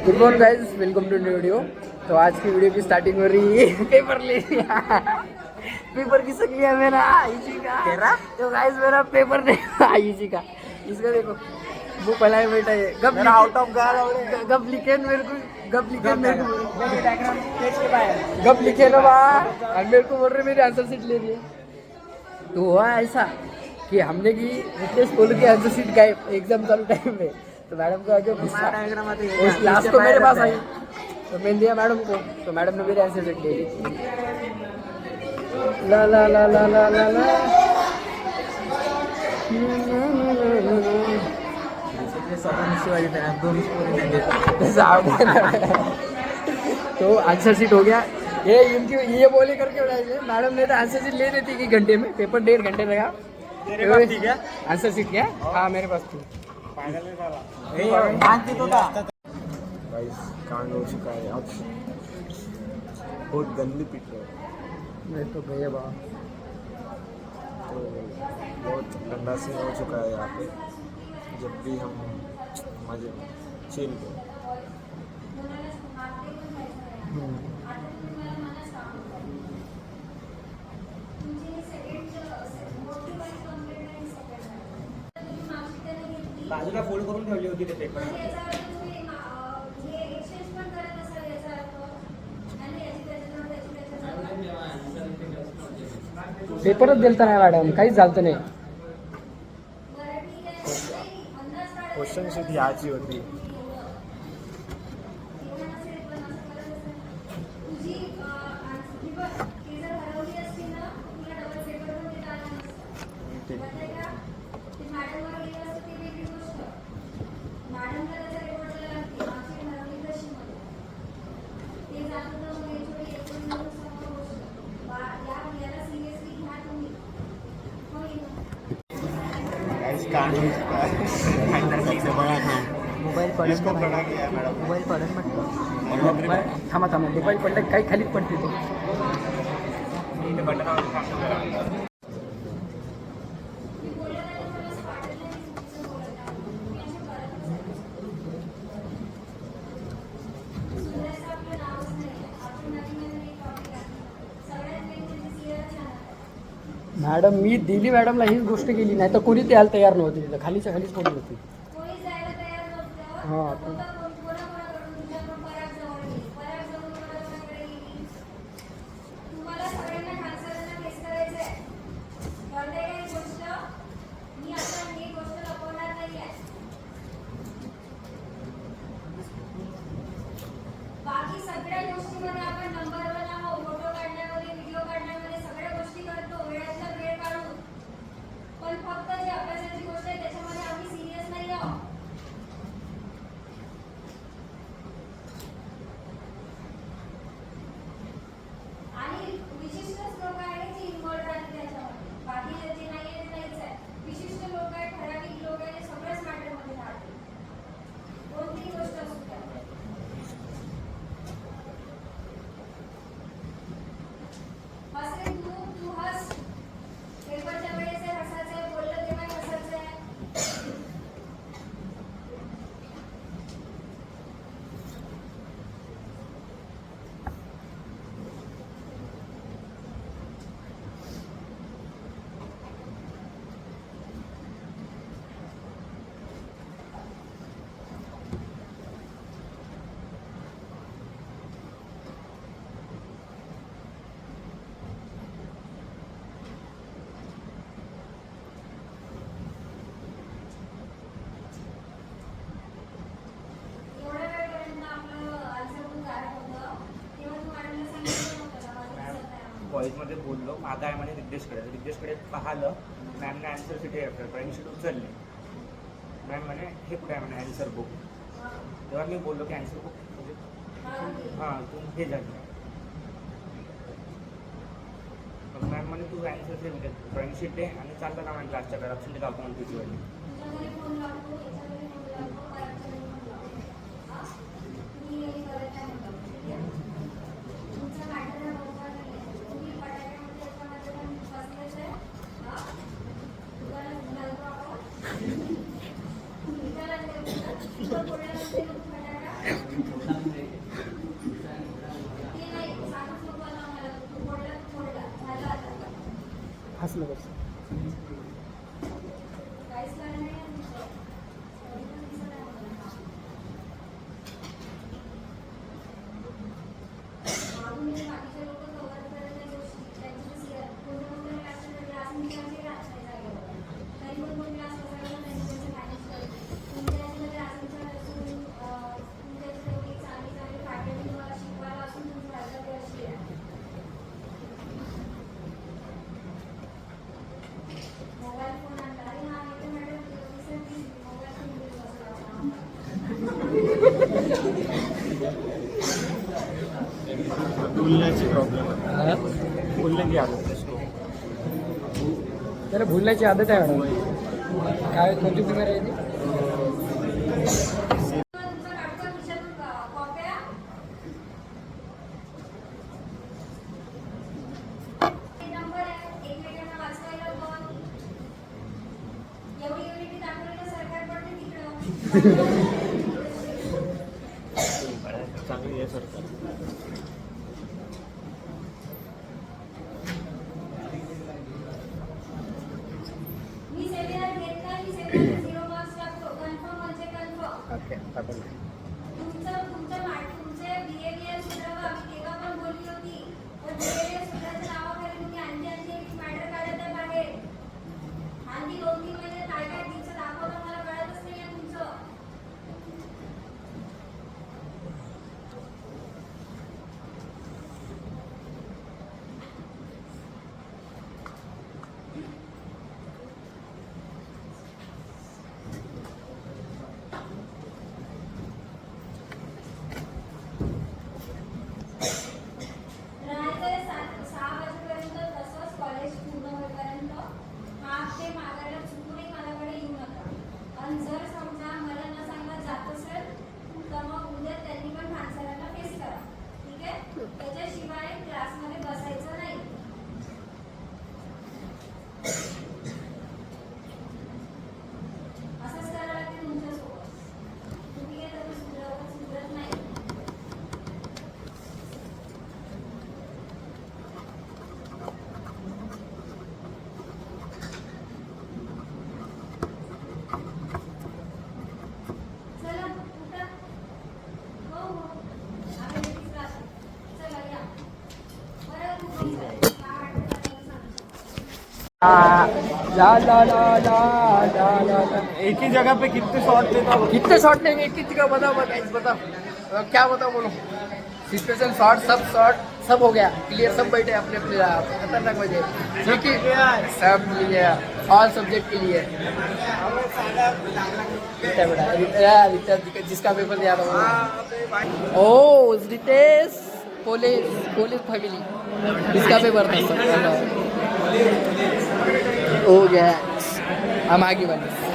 Good morning guys, welcome to new video. तो आज की वीडियो की स्टार्टिंग हो रही है पेपर ले पेपर की शक्ल है मेरा आयुषी का। तो गाइस मेरा पेपर नहीं आयुषी का, इसका देखो वो पढ़ा है बेटा, ये गप आउट ऑफ गप लिखे मेरे को, गप लिखे मेरे को, गप लिखे ना बा, और मेरे को बोल रहे मेरे आंसर शीट ले लिए। तो हुआ ऐसा कि हमने की रितेश बोल के आंसर शीट गायब एग्जाम चालू टाइम में। तो मैडम को आगे गुस्सा, उस लास्ट को मेरे पास आई तो मैंने दिया मैडम को, तो मैडम ने मेरे आंसर शीट ले ली। ला ला ला ला ला ला ला तो आंसर शीट हो गया। ये इनकी ये बोली करके उड़ाएंगे, मैडम ने तो आंसर शीट ले देती कि घंटे में, पेपर 1.5 घंटे लगा। तेरे पास थी क्या आंसर शीट? क्या? हाँ मेरे पास थी। कांड हो चुका है अब, बहुत गंदी पिट रहे हैं। मैं तो भैया बा, तो बहुत ठंडा सीन हो चुका है यहाँ पे। जब भी हम मजे में चिल को बाजूला फोल्ड करून ठेवली होती ते पेपर. पेपरच दिलता नाही मॅडम, काहीच झालं नाही. क्वेश्चन शीट याची होती. मोबाईल पडत मोबाईल पडत म्हटलं, थांबा थांबा, मोबाईल पडलं काही खालीच पडते तो. मॅडम मी दिली मॅडमला हीच गोष्ट केली, नाही तर कोणी द्यायला तयार नव्हती, तिथं खालीच्या खालीच पडली होती. हां बाकी सगळ्या गोष्टीमध्ये आपण नंबरवर आहोत, फोटो काढण्यामध्ये, व्हिडिओ काढण्यामध्ये सगळ्या गोष्टी करतो वेळातला वेळ काढून, पण फक्त जी अभ्यासाची गोष्ट आहे त्याच्यामध्ये आम्ही सिरियस नाही आहोत. आणि विशिष्टच लोक आहेत जी इन्व्हॉल्व राहतात त्याच्यामध्ये, बाकी जे नाही आहे ते नाहीच आहे. विशिष्ट लोक आहेत, ठराविक लोक आहेत, सगळ्याच मॅटरमध्ये राहतात, कोणतीही गोष्ट असू द्या. तू हस, पेपरच्या वेळेस हसायचंय, बोललं तेव्हा हसायचंय. कॉलेजमध्ये बोललो, माझा आहे म्हणे रिद्देशकडे पाहिलं. मॅमने आन्सर शीट ड्रॉइंग शीट उचलली. मॅम म्हणे हे कुठे आहे म्हणे आन्सर बुक. तेव्हा मी बोललो की आन्सर बुक म्हणजे हां तू हे झालं. मॅम म्हणे तू आन्सर शीट म्हणजे ड्रॉइंग शीट दे आणि चाललं ना म्हणे क्लासच्या करप्शन ते दाखवून तुझी वाली. की आदत है इसको. त्याला भूलण्याची आदत आहे मॅडम. काय कोणती बिमारी आहे ती? तुमचा काढतो खिशातून कॉप्या. हे नंबर आहे, एकमेकांना वाचवायला पण. एवढी युनिटी दाखवली तर सरकार पडते तिकडं. चांगली आहे सरकार. मी सेमिनार घेत नाही, मी सेमिनार 0 मार्क्स टाकतो. कन्फर्म म्हणजे कन्फर्म. ओके आपण तुमचे बिहेवियर सुधारवा. मी तेव्हा पण बोलली होती, पण बिहेवियर सुधारायच्या नावाखाली तुम्ही आणखी एक मॅटर काढत आहे बाहेर. आणखी 2-3 महिने काय दिवस दाखवता मला कळतच नाही आहे तुमचं. राहायचं 6 वाजेपर्यंत, तसंच कॉलेज पूर्ण होईपर्यंत. हाफ ते मागायला चुकूनही माझ्याकडे येऊ नका. आणि जर समजा मला न सांगता जात असेल तर मग उद्या त्यांनी पण माणसाला फेस करा. ठीक आहे? त्याच्याशिवाय क्लासमध्ये बसायचं नाही. असंच करायला लागते तुमच्यासोबत. तुम्ही काय त्याला सुधरत नाही. चला उठा. हो हो आम्ही लगेच राहतो. चला या. बरं तुम्ही काय वाटतं ला ला ला ला ला ला ला. एक ही जगह पे कितने शॉट लेता हो? कितने शॉट लेंगे? कितने का बताओ बताओ. क्या बताओ बोलो. सिचुएशन शॉट सब हो गया क्लियर. सब बैठे अपने अपने खतरनाक मजे. क्योंकि सब लिए ऑल सब्जेक्ट के लिए. रितेश जिसका पेपर दिया था वो. ओ रितेश पुलिस फैमिली इसका पेपर था. हो गया हम आगे बढ़े.